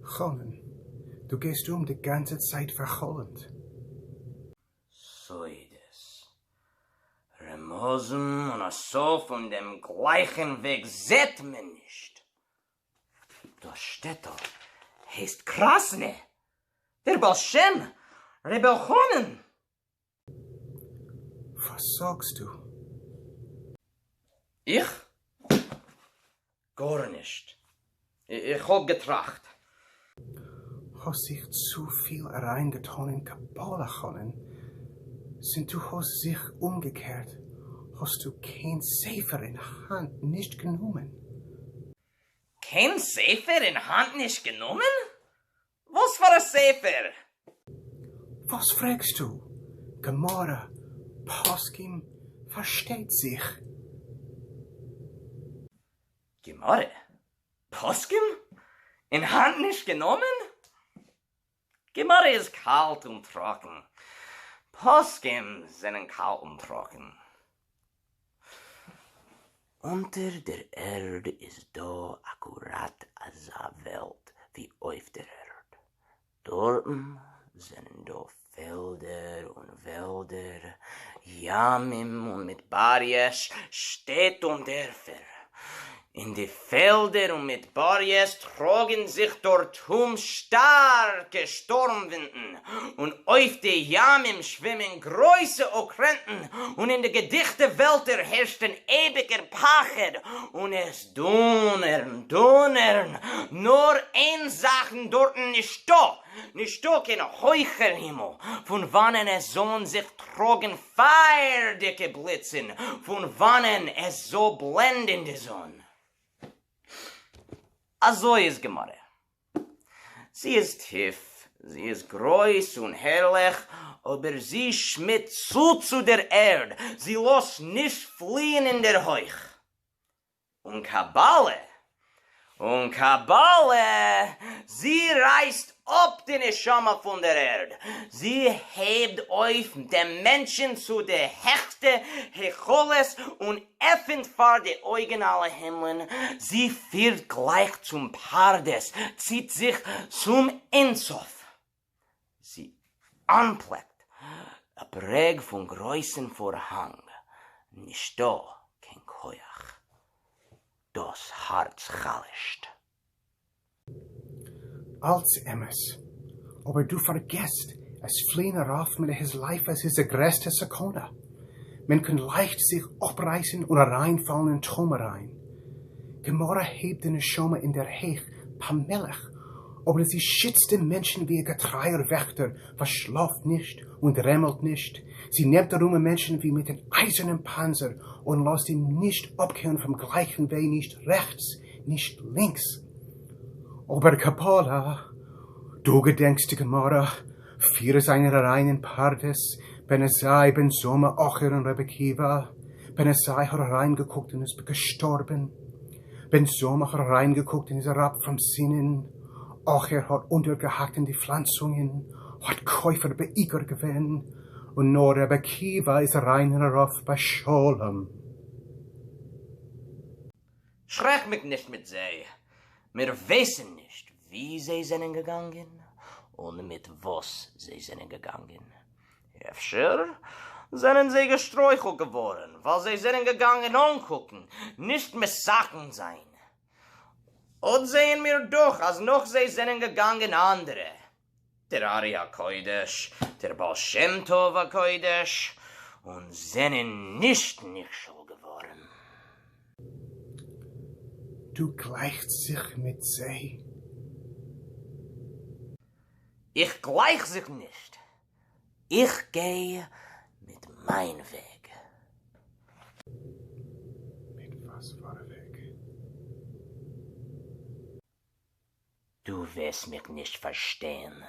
Chonen, du gehst die ganze Zeit verchollend. So ist. Remosen und so von dem gleichen Weg seht man nicht. Das Städtel heißt Krasne. Der Baal Shem, Rebbe Chonen. Was sagst du? Ich? Gar nicht. Ich hab getracht. Hast sich zu viel reingetan in Kabbalah, Chonen? Sind du hast sich umgekehrt? Hast du kein Sefer in Hand nicht genommen? Kein Sefer in Hand nicht genommen? Was für ein Sefer? Was fragst du? Gemara, Poskim, versteht sich. Gemorre? Poskim? In Hand nicht genommen? Gemorre ist kalt und trocken. Poskim sind kalt und trocken. Unter der Erde ist da akkurat als a Welt wie auf der Erde. Dorten sind da Felder und Wälder, Jamim und mit Barjes, Städte und Dörfer. In die Felder und mit Barjes trogen sich dort starke Sturmwinden und auf die Jamim schwimmen große Okrenten und in die gedichte Wälder herrscht ein ewiger Pachet und es donnern, nur ein Sachen dort nicht da kein Heuchelhimmel, von wannen es sollen sich trogen feierdicke Blitzen, von wannen es so blendende Sonne. Also ist Gemorre. Sie ist tief, sie ist groß und herrlich, aber sie schmidt zu der Erde, sie lässt nicht fliehen in der Heuch. Und Kabbalah, sie reißt ab den Neshama von der Erde. Sie hebt auf den Menschen zu der Hechte Hecholes und öffnet vor die Augen aller Himmeln. Sie führt gleich zum Pardes, zieht sich zum Ensof. Sie anpleckt a Präg von größten Vorhang. Nicht da kein Koyach. Das Herz chalischt. Als Emmes. Aber du vergesst, es fliehen rauf mit his life as his agreste Sakona. Man kann leicht sich abreißen und reinfallen in Trümmereien. Gemorra hebt den Schoma in der Heich, Pamelech, aber sie schützt den Menschen wie ein getreuer Wächter, verschlaft nicht und rämmelt nicht. Sie nimmt darum Menschen wie mit einem eisernen Panzer und lässt ihn nicht abkehren vom gleichen Weg, nicht rechts, nicht links. Aber Kabbalah, du gedenkst die Gemara, vier seiner reinen Pardes, Benesai, Ben Soma, Ocher und Rebekiva. Benesai hat reingeguckt und ist gestorben. Ben Soma hat reingeguckt und ist herab vom Sinnen. Ocher hat untergehackt in die Pflanzungen, hat Käufer bei Iger gewinnt. Und nur Rebekiva ist rein herauf bei Scholem. Schreck mich nicht mit sie. Wir wissen nicht, wie sie sind gegangen und mit was sie sind gegangen. Efter sind sie gesträuchelt geworden, weil sie sind gegangen angucken, nicht mit Sachen sein. Und sehen wir doch, als noch sie sind gegangen andere. Der Ari HaKodesh, der Baal Shem Tov HaKodesh, und sind nicht schon geworden. Du gleichst sich mit sie. Ich gleich sich nicht. Ich gehe mit mein Weg. Mit was war der Weg? Du wirst mich nicht verstehen.